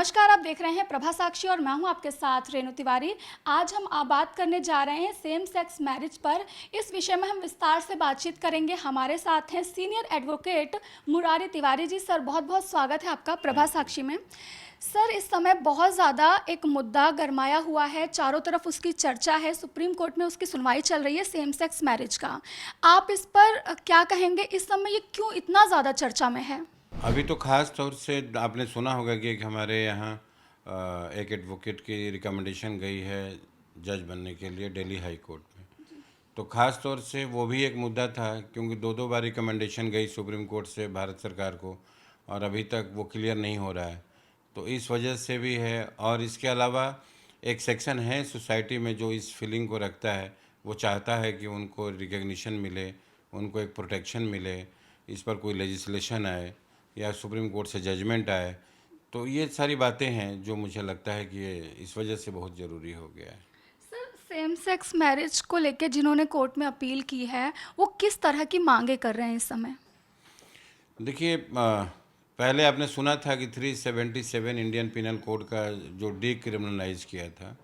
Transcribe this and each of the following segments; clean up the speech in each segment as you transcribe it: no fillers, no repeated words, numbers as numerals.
नमस्कार, आप देख रहे हैं प्रभा साक्षी और मैं हूं आपके साथ रेणु तिवारी। आज हम बात करने जा रहे हैं सेम सेक्स मैरिज पर। इस विषय में हम विस्तार से बातचीत करेंगे। हमारे साथ हैं senior advocate Murari Tiwari ji. Sir, बहुत बहुत स्वागत है आपका प्रभा साक्षी में। सर, इस समय बहुत ज़्यादा एक मुद्दा गरमाया हुआ है, चारों तरफ उसकी चर्चा है, सुप्रीम कोर्ट में उसकी सुनवाई चल रही है सेम सेक्स मैरिज का। आप इस पर क्या कहेंगे? इस समय ये क्यों इतना ज़्यादा चर्चा में है? अभी तो ख़ास तौर से आपने सुना होगा कि एक हमारे यहाँ एक एडवोकेट की रिकमेंडेशन गई है जज बनने के लिए दिल्ली हाई कोर्ट में। तो ख़ास तौर से वो भी एक मुद्दा था, क्योंकि दो बार रिकमेंडेशन गई सुप्रीम कोर्ट से भारत सरकार को और अभी तक वो क्लियर नहीं हो रहा है। तो इस वजह से भी है। और इसके अलावा एक सेक्शन है सोसाइटी में जो इस फीलिंग को रखता है, वो चाहता है कि उनको रिकग्निशन मिले, उनको एक प्रोटेक्शन मिले, इस पर कोई लेजिस्लेशन आए या सुप्रीम कोर्ट से जजमेंट आए। तो ये सारी बातें हैं जो मुझे लगता है कि ये इस वजह से बहुत ज़रूरी हो गया है। सर, सेम सेक्स मैरिज को लेकर जिन्होंने कोर्ट में अपील की है, वो किस तरह की मांगे कर रहे हैं इस समय? देखिए, पहले आपने सुना था कि 377 इंडियन पिनल कोड का जो डीक्रिमिनलाइज किया था,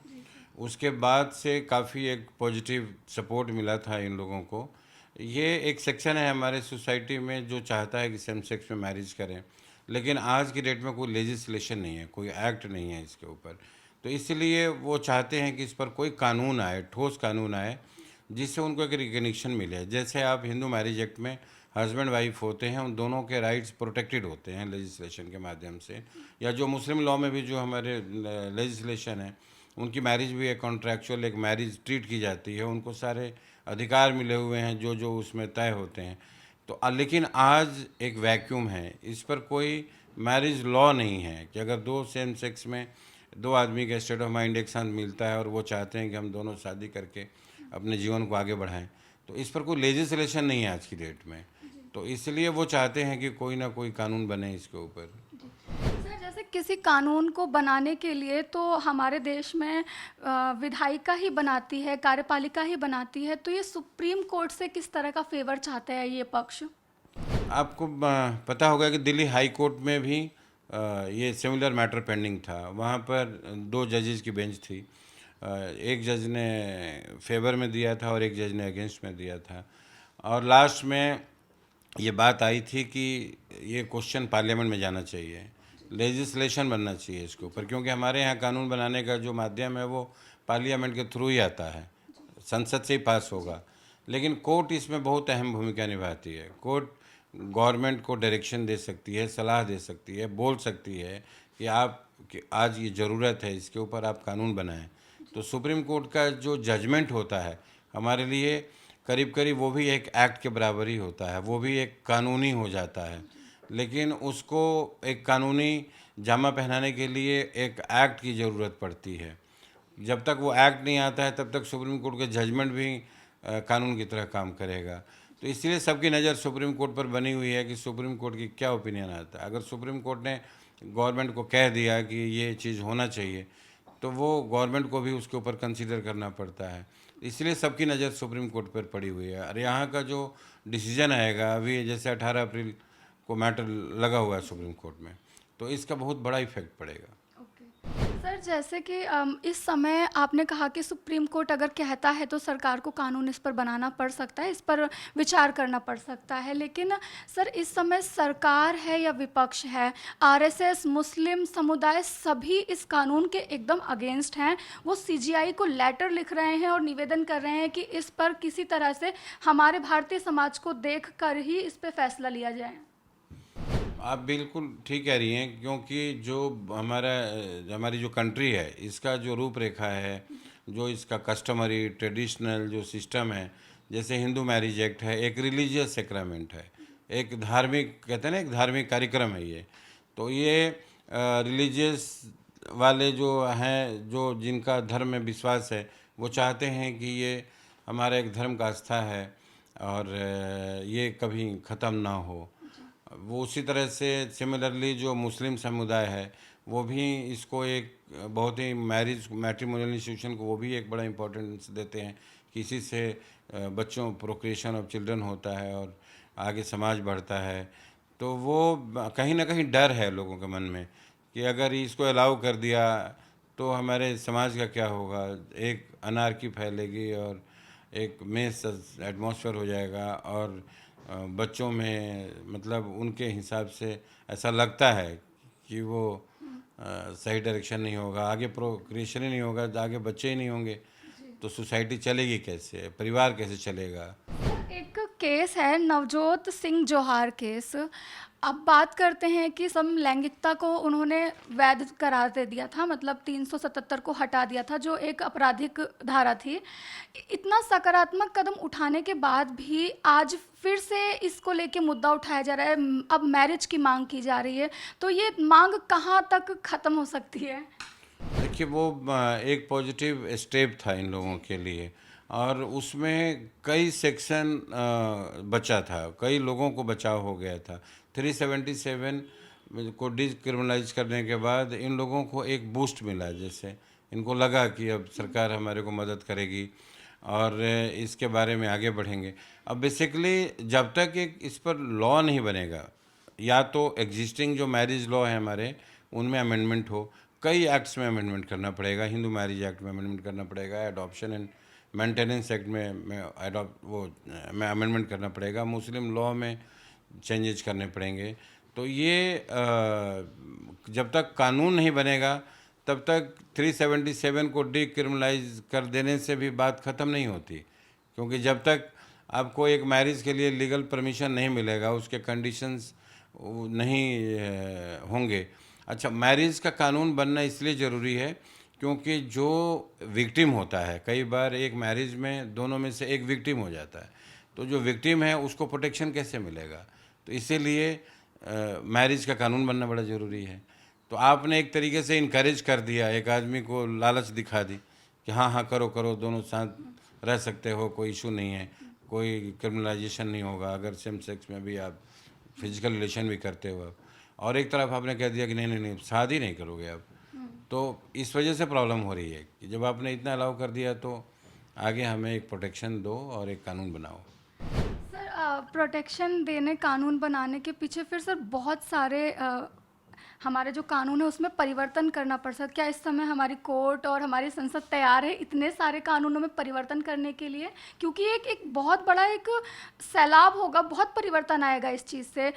उसके बाद से काफ़ी एक पॉजिटिव सपोर्ट मिला था इन लोगों को। ये एक सेक्शन है हमारे सोसाइटी में जो चाहता है कि सेम सेक्स में मैरिज करें, लेकिन आज की डेट में कोई लेजिस्लेशन नहीं है, कोई एक्ट नहीं है इसके ऊपर। तो इसलिए वो चाहते हैं कि इस पर कोई कानून आए, ठोस कानून आए, जिससे उनको एक रिकग्निशन मिले। जैसे आप हिंदू मैरिज एक्ट में हस्बैंड वाइफ होते हैं, उन दोनों के राइट्स प्रोटेक्टेड होते हैं लेजिस्लेशन के माध्यम से, या जो मुस्लिम लॉ में भी जो हमारे लेजिस्लेशन है, उनकी मैरिज भी एक कॉन्ट्रैक्चुअल एक मैरिज ट्रीट की जाती है, उनको सारे अधिकार मिले हुए हैं जो जो उसमें तय होते हैं। तो लेकिन आज एक वैक्यूम है, इस पर कोई मैरिज लॉ नहीं है कि अगर दो सेम सेक्स में दो आदमी का स्टेट ऑफ माइंड एक साथ मिलता है और वो चाहते हैं कि हम दोनों शादी करके अपने जीवन को आगे बढ़ाएं, तो इस पर कोई लेजिस्लेशन नहीं है आज की डेट में। तो इसलिए वो चाहते हैं कि कोई ना कोई कानून बने इसके ऊपर। सर, जैसे किसी कानून को बनाने के लिए तो हमारे देश में विधायिका ही बनाती है, कार्यपालिका ही बनाती है, तो ये सुप्रीम कोर्ट से किस तरह का फेवर चाहते हैं ये पक्ष? आपको पता होगा कि दिल्ली हाई कोर्ट में भी ये सिमिलर मैटर पेंडिंग था। वहाँ पर दो जजेस की बेंच थी। एक जज ने फेवर में दिया था और एक जज ने अगेंस्ट में दिया था। और लास्ट में ये बात आई थी कि ये क्वेश्चन पार्लियामेंट में जाना चाहिए, लेजिस्लेशन बनना चाहिए इसके ऊपर, क्योंकि हमारे यहाँ कानून बनाने का जो माध्यम है वो पार्लियामेंट के थ्रू ही आता है, संसद से ही पास होगा। लेकिन कोर्ट इसमें बहुत अहम भूमिका निभाती है। कोर्ट गवर्नमेंट को डायरेक्शन दे सकती है, सलाह दे सकती है, बोल सकती है कि आप कि आज ये ज़रूरत है, इसके ऊपर आप कानून बनाएं। तो सुप्रीम कोर्ट का जो जजमेंट होता है हमारे लिए करीब करीब वो भी एक एक्ट के बराबर ही होता है, वो भी एक कानूनी हो जाता है। लेकिन उसको एक कानूनी जामा पहनाने के लिए एक एक्ट की ज़रूरत पड़ती है। जब तक वो एक्ट नहीं आता है तब तक सुप्रीम कोर्ट का जजमेंट भी कानून की तरह काम करेगा। तो इसलिए सबकी नज़र सुप्रीम कोर्ट पर बनी हुई है कि सुप्रीम कोर्ट की क्या ओपिनियन आता है। अगर सुप्रीम कोर्ट ने गवर्नमेंट को कह दिया कि ये चीज़ होना चाहिए, तो वो गवर्नमेंट को भी उसके ऊपर कंसीडर करना पड़ता है। इसलिए सबकी नज़र सुप्रीम कोर्ट पर पड़ी हुई है। और यहाँ का जो डिसीजन आएगा, अभी जैसे 18 अप्रैल को मैटर लगा हुआ है सुप्रीम कोर्ट में, तो इसका बहुत बड़ा इफेक्ट पड़ेगा। सर, जैसे कि इस समय आपने कहा कि सुप्रीम कोर्ट अगर कहता है तो सरकार को कानून इस पर बनाना पड़ सकता है, इस पर विचार करना पड़ सकता है। लेकिन सर, इस समय सरकार है या विपक्ष है, आरएसएस, मुस्लिम समुदाय सभी इस कानून के एकदम अगेंस्ट हैं। वो सीजीआई को लेटर लिख रहे हैं और निवेदन कर रहे हैं कि इस पर किसी तरह से हमारे भारतीय समाज को देख कर ही इस पर फैसला लिया जाए। आप बिल्कुल ठीक कह रही हैं, क्योंकि जो हमारी जो कंट्री है, इसका जो रूपरेखा है, जो इसका कस्टमरी ट्रेडिशनल जो सिस्टम है, जैसे हिंदू मैरिज एक्ट है, एक रिलीजियस सेक्रामेंट है, एक धार्मिक, कहते हैं ना, एक धार्मिक कार्यक्रम है ये। तो ये रिलीजियस वाले जो हैं, जो जिनका धर्म में विश्वास है, वो चाहते हैं कि ये हमारा एक धर्म का आस्था है और ये कभी ख़त्म ना हो। वो उसी तरह से सिमिलरली जो मुस्लिम समुदाय है, वो भी इसको एक बहुत ही मैट्रिमोनियल इंस्टीट्यूशन को वो भी एक बड़ा इम्पोर्टेंस देते हैं कि इसी से बच्चों प्रोक्रिएशन ऑफ चिल्ड्रन होता है और आगे समाज बढ़ता है। तो वो कहीं ना कहीं डर है लोगों के मन में कि अगर इसको अलाउ कर दिया तो हमारे समाज का क्या होगा, एक अनारकी फैलेगी और एक मेस एटमॉस्फेयर हो जाएगा। और बच्चों में मतलब उनके हिसाब से ऐसा लगता है कि वो सही डायरेक्शन नहीं होगा, आगे प्रोक्रिएशन ही नहीं होगा, आगे बच्चे ही नहीं होंगे, तो सोसाइटी चलेगी कैसे, परिवार कैसे चलेगा। एक केस है नवजोत सिंह जोहार केस। अब बात करते हैं कि समलैंगिकता को उन्होंने वैध करार दे दिया था, मतलब 377 को हटा दिया था जो एक आपराधिक धारा थी। इतना सकारात्मक कदम उठाने के बाद भी आज फिर से इसको लेके मुद्दा उठाया जा रहा है, अब मैरिज की मांग की जा रही है। तो ये मांग कहाँ तक ख़त्म हो सकती है? देखिए वो एक पॉजिटिव स्टेप था इन लोगों के लिए, और उसमें कई सेक्शन बचा था, कई लोगों को बचाव हो गया था। 377 को डिक्रिमिनलाइज करने के बाद इन लोगों को एक बूस्ट मिला, जैसे इनको लगा कि अब सरकार हमारे को मदद करेगी और इसके बारे में आगे बढ़ेंगे। अब बेसिकली जब तक एक इस पर लॉ नहीं बनेगा, या तो एग्जिस्टिंग जो मैरिज लॉ है हमारे उनमें अमेंडमेंट हो, कई एक्ट्स में अमेंडमेंट करना पड़ेगा, हिंदू मैरिज एक्ट में अमेंडमेंट करना पड़ेगा, एडॉप्शन एंड मेंटेनेंस एक्ट में अमेंडमेंट करना पड़ेगा, मुस्लिम लॉ में चेंजेस करने पड़ेंगे। तो ये जब तक कानून नहीं बनेगा तब तक 377 को डिक्रिमिनलाइज कर देने से भी बात ख़त्म नहीं होती, क्योंकि जब तक आपको एक मैरिज के लिए लीगल परमिशन नहीं मिलेगा, उसके कंडीशंस नहीं होंगे। अच्छा, मैरिज का कानून बनना इसलिए ज़रूरी है क्योंकि जो विक्टिम होता है, कई बार एक मैरिज में दोनों में से एक विक्टिम हो जाता है, तो जो विक्टिम है उसको प्रोटेक्शन कैसे मिलेगा, तो इसीलिए मैरिज का कानून बनना बड़ा ज़रूरी है। तो आपने एक तरीके से इनकरेज कर दिया, एक आदमी को लालच दिखा दी कि हाँ हाँ करो करो, दोनों साथ रह सकते हो, कोई इशू नहीं है, कोई क्रिमिनलाइजेशन नहीं होगा अगर सेम सेक्स में भी आप फिजिकल रिलेशन भी करते हो आप। और एक तरफ आपने कह दिया कि नहीं नहीं नहीं शादी नहीं करोगे आप। तो इस वजह से प्रॉब्लम हो रही है कि जब आपने इतना अलाउ कर दिया तो आगे हमें एक प्रोटेक्शन दो और एक कानून बनाओ। सर, प्रोटेक्शन देने, कानून बनाने के पीछे फिर सर बहुत सारे हमारे जो कानून है उसमें परिवर्तन करना पड़ सकता है। क्या इस समय हमारी कोर्ट और हमारी संसद तैयार है इतने सारे कानूनों में परिवर्तन करने के लिए? क्योंकि एक एक बहुत बड़ा एक सैलाब होगा, बहुत परिवर्तन आएगा इस चीज़ से।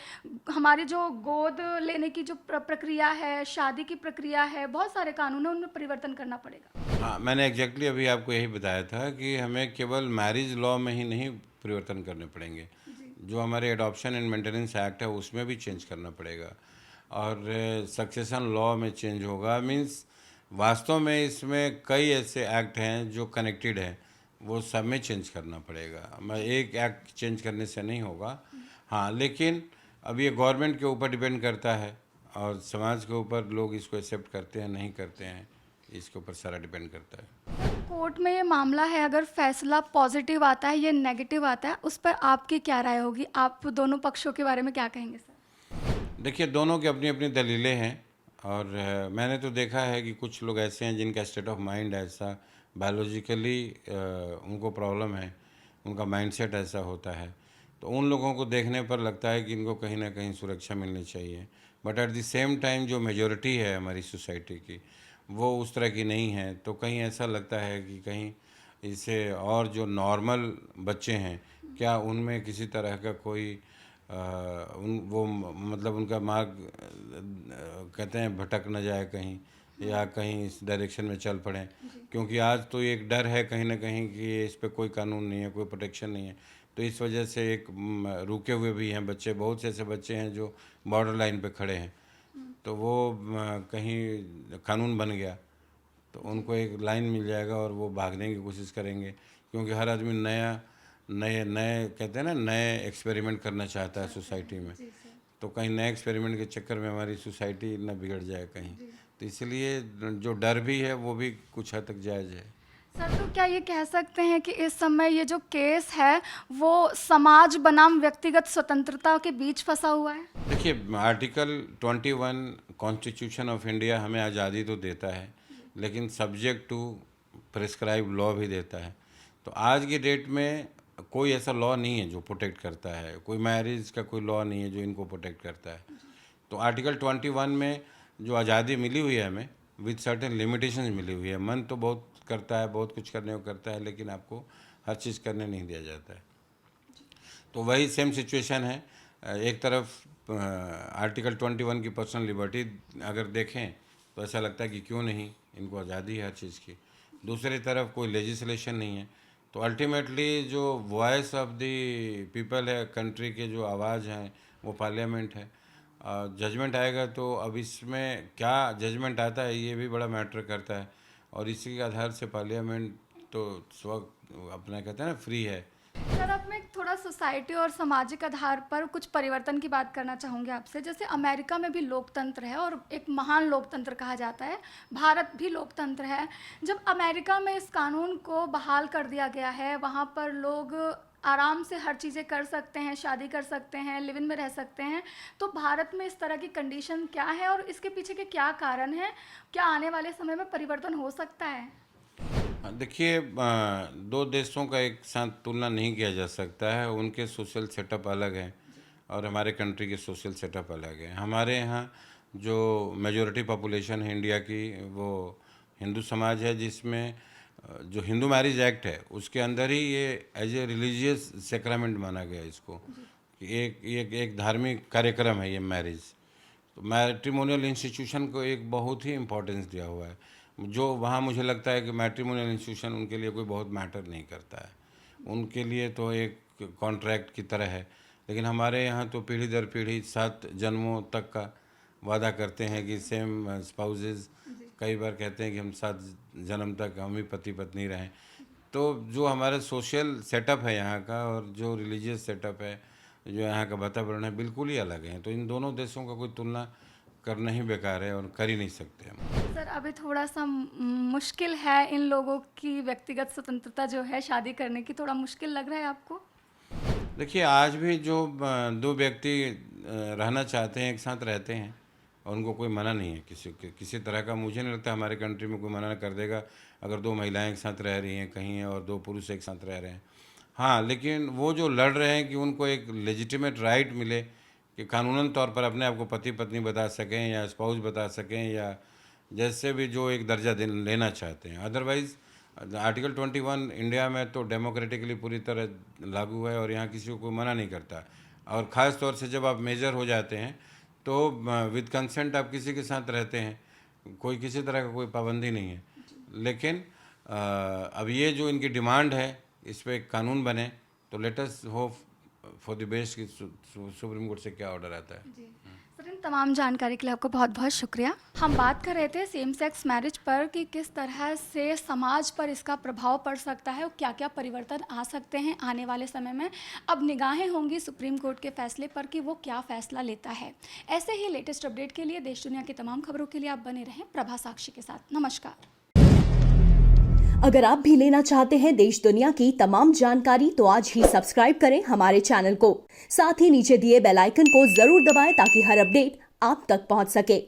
हमारी जो गोद लेने की जो प्रक्रिया है, शादी की प्रक्रिया है, बहुत सारे कानून हैं, उनमें परिवर्तन करना पड़ेगा। हाँ, मैंने एग्जैक्टली अभी आपको यही बताया था कि हमें केवल मैरिज लॉ में ही नहीं परिवर्तन करने पड़ेंगे, जो हमारे एडॉप्शन एंड मेंटेनेंस एक्ट है उसमें भी चेंज करना पड़ेगा, और सक्सेशन लॉ में चेंज होगा। मींस वास्तव में इसमें कई ऐसे एक्ट हैं जो कनेक्टेड हैं, वो सब में चेंज करना पड़ेगा। मैं एक एक्ट चेंज करने से नहीं होगा। हाँ, लेकिन अब ये गवर्नमेंट के ऊपर डिपेंड करता है और समाज के ऊपर, लोग इसको एक्सेप्ट करते हैं नहीं करते हैं, इसके ऊपर सारा डिपेंड करता है। कोर्ट में ये मामला है, अगर फैसला पॉजिटिव आता है या नेगेटिव आता है, उस पर आपकी क्या राय होगी? आप दोनों पक्षों के बारे में क्या कहेंगे सर? देखिए, दोनों की अपनी अपनी दलीलें हैं, और मैंने तो देखा है कि कुछ लोग ऐसे हैं जिनका स्टेट ऑफ माइंड ऐसा, बायोलॉजिकली उनको प्रॉब्लम है, उनका माइंडसेट ऐसा होता है, तो उन लोगों को देखने पर लगता है कि इनको कहीं ना कहीं सुरक्षा मिलनी चाहिए। But at the same time जो मेजॉरिटी है हमारी सोसाइटी की, वो उस तरह की नहीं है, तो कहीं ऐसा लगता है कि कहीं इसे, और जो नॉर्मल बच्चे हैं क्या उनमें किसी तरह का कोई उन वो मतलब उनका मार्ग कहते हैं भटक न जाए कहीं, या कहीं इस डायरेक्शन में चल पड़ें। क्योंकि आज तो एक डर है कहीं ना कहीं कि इस पे कोई कानून नहीं है, कोई प्रोटेक्शन नहीं है, तो इस वजह से एक रुके हुए भी हैं बच्चे, बहुत से ऐसे बच्चे हैं जो बॉर्डर लाइन पे खड़े हैं। तो वो कहीं कानून बन गया तो उनको एक लाइन मिल जाएगा और वो भागने की कोशिश करेंगे, क्योंकि हर आदमी नया नए नए कहते हैं ना, नए एक्सपेरिमेंट करना चाहता है सोसाइटी में। तो कहीं नए एक्सपेरिमेंट के चक्कर में हमारी सोसाइटी ना बिगड़ जाए कहीं, तो इसलिए जो डर भी है वो भी कुछ हद तक जायज़ है। सर, तो क्या ये कह सकते हैं कि इस समय ये जो केस है वो समाज बनाम व्यक्तिगत स्वतंत्रता के बीच फंसा हुआ है? देखिए, आर्टिकल 21 कॉन्स्टिट्यूशन ऑफ इंडिया हमें आज़ादी तो देता है, लेकिन सब्जेक्ट टू प्रिस्क्राइब लॉ भी देता है। तो आज की डेट में कोई ऐसा लॉ नहीं है जो प्रोटेक्ट करता है, कोई मैरिज का कोई लॉ नहीं है जो इनको प्रोटेक्ट करता है। तो आर्टिकल 21 में जो आज़ादी मिली हुई है हमें विद सर्टेन लिमिटेशंस मिली हुई है। मन तो बहुत करता है, बहुत कुछ करने को करता है, लेकिन आपको हर चीज़ करने नहीं दिया जाता है। तो वही सेम सिचुएशन है। एक तरफ आर्टिकल 21 की पर्सनल लिबर्टी अगर देखें तो ऐसा लगता है कि क्यों नहीं, इनको आज़ादी है हर चीज़ की। दूसरी तरफ कोई लेजिस्लेशन नहीं है। तो अल्टीमेटली जो वॉइस ऑफ द पीपल है, कंट्री के जो आवाज़ हैं, वो पार्लियामेंट है। जजमेंट आएगा तो अब इसमें क्या जजमेंट आता है ये भी बड़ा मैटर करता है, और इसी के आधार से पार्लियामेंट तो अपना कहते हैं ना फ्री है। सर, अब मैं थोड़ा सोसाइटी और सामाजिक आधार पर कुछ परिवर्तन की बात करना चाहूँगी आपसे। जैसे अमेरिका में भी लोकतंत्र है और एक महान लोकतंत्र कहा जाता है, भारत भी लोकतंत्र है। जब अमेरिका में इस कानून को बहाल कर दिया गया है, वहाँ पर लोग आराम से हर चीज़ें कर सकते हैं, शादी कर सकते हैं, लिव इन में रह सकते हैं, तो भारत में इस तरह की कंडीशन क्या है और इसके पीछे के क्या कारण हैं? क्या आने वाले समय में परिवर्तन हो सकता है? देखिए, दो देशों का एक साथ तुलना नहीं किया जा सकता है। उनके सोशल सेटअप अलग है और हमारे कंट्री के सोशल सेटअप अलग है। हमारे यहाँ जो मेजॉरिटी पॉपुलेशन है इंडिया की, वो हिंदू समाज है, जिसमें जो हिंदू मैरिज एक्ट है उसके अंदर ही ये एज ए रिलीजियस सेक्रामेंट माना गया इसको, कि एक धार्मिक कार्यक्रम है ये मैरिज। तो मैट्रिमोनियल इंस्टीट्यूशन को एक बहुत ही इम्पोर्टेंस दिया हुआ है। जो वहाँ मुझे लगता है कि मैट्रिमोनियल इंस्टीट्यूशन उनके लिए कोई बहुत मैटर नहीं करता है, उनके लिए तो एक कॉन्ट्रैक्ट की तरह है। लेकिन हमारे यहाँ तो पीढ़ी दर पीढ़ी 7 जन्मों तक का वादा करते हैं कि सेम स्पाउसेस, कई बार कहते हैं कि हम 7 जन्म तक हम ही पति पत्नी रहें। तो जो हमारा सोशल सेटअप है यहाँ का और जो रिलीजियस सेटअप है, जो यहाँ का वातावरण है, बिल्कुल ही अलग है। तो इन दोनों देशों का कोई तुलना करना ही बेकार है और कर ही नहीं सकते हम। सर, अभी थोड़ा सा मुश्किल है इन लोगों की व्यक्तिगत स्वतंत्रता जो है शादी करने की, थोड़ा मुश्किल लग रहा है आपको? देखिए, आज भी जो दो व्यक्ति रहना चाहते हैं एक साथ रहते हैं और उनको कोई मना नहीं है किसी तरह का। मुझे नहीं लगता हमारे कंट्री में कोई मना कर देगा अगर 2 महिलाएं एक साथ रह रही हैं कहीं और 2 पुरुष एक साथ रह रहे हैं। हाँ, लेकिन वो जो लड़ रहे हैं कि उनको एक लेजिटिमेट राइट मिले कि कानूनन तौर पर अपने आप को पति पत्नी बता सकें या स्पाउस बता सकें, या जैसे भी जो एक दर्जा लेना चाहते हैं। अदरवाइज़ आर्टिकल 21 इंडिया में तो डेमोक्रेटिकली पूरी तरह लागू है और यहाँ किसी को कोई मना नहीं करता। और ख़ास तौर से जब आप मेजर हो जाते हैं तो विद कंसेंट आप किसी के साथ रहते हैं, कोई किसी तरह का कोई पाबंदी नहीं है। लेकिन अब ये जो इनकी डिमांड है इस पर एक कानून बने, तो let us hope for the best कि सुप्रीम कोर्ट से क्या ऑर्डर आता है। जी सर, इन तमाम जानकारी के लिए आपको बहुत बहुत शुक्रिया। हम बात कर रहे थे सेम सेक्स मैरिज पर कि किस तरह से समाज पर इसका प्रभाव पड़ सकता है और क्या क्या परिवर्तन आ सकते हैं आने वाले समय में। अब निगाहें होंगी सुप्रीम कोर्ट के फैसले पर कि वो क्या फ़ैसला लेता है। ऐसे ही लेटेस्ट अपडेट के लिए देश दुनिया की तमाम खबरों के लिए आप बने रहें प्रभा साक्षी के साथ। नमस्कार। अगर आप भी लेना चाहते हैं देश दुनिया की तमाम जानकारी तो आज ही सब्सक्राइब करें हमारे चैनल को। साथ ही नीचे दिए बेल आइकन को जरूर दबाएं ताकि हर अपडेट आप तक पहुंच सके।